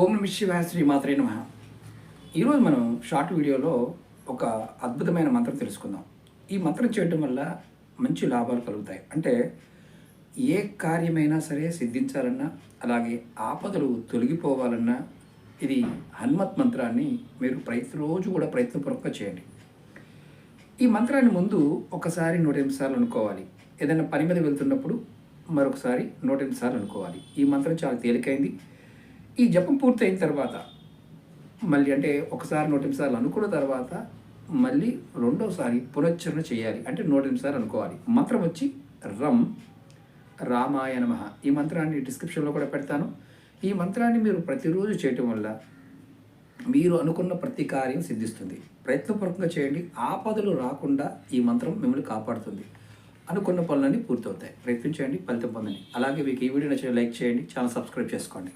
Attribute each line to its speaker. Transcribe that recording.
Speaker 1: ఓం నమః శివాయ శ్రీ మాత్రే నమః. ఈరోజు మనం షార్ట్ వీడియోలో ఒక అద్భుతమైన మంత్రం తెలుసుకుందాం. ఈ మంత్రం చేయటం వల్ల మంచి లాభాలు కలుగుతాయి. అంటే ఏ కార్యమైనా సరే సిద్ధించాలన్నా, అలాగే ఆపదలు తొలగిపోవాలన్నా ఇది హనుమత్ మంత్రాన్ని మీరు ప్రతిరోజు కూడా ప్రయత్నపూర్వకంగా చేయండి. ఈ మంత్రాన్ని ముందు ఒకసారి 108 సార్లు అనుకోవాలి. ఏదైనా పని మీద వెళ్తున్నప్పుడు మరొకసారి 108 సార్లు అనుకోవాలి. ఈ మంత్రం చాలా తేలికైంది. ఈ జపం పూర్తయిన తర్వాత మళ్ళీ అంటే ఒకసారి 108 సార్లు అనుకున్న తర్వాత మళ్ళీ రెండోసారి పునశ్చరణ చేయాలి. అంటే 108 సార్లు అనుకోవాలి. మంత్రం వచ్చి రం రామాయ నమః. ఈ మంత్రాన్ని డిస్క్రిప్షన్లో కూడా పెడతాను. ఈ మంత్రాన్ని మీరు ప్రతిరోజు చేయటం వల్ల మీరు అనుకున్న ప్రతి కార్యం సిద్ధిస్తుంది. ప్రయత్నపూర్వకంగా చేయండి. ఆపదలు రాకుండా ఈ మంత్రం మిమ్మల్ని కాపాడుతుంది. అనుకున్న పనులన్నీ పూర్తవుతాయి. ప్రయత్నించండి, ఫలితం పొందండి. అలాగే మీకు ఈ వీడియో నచ్చిన లైక్ చేయండి, ఛానల్ సబ్స్క్రైబ్ చేసుకోండి.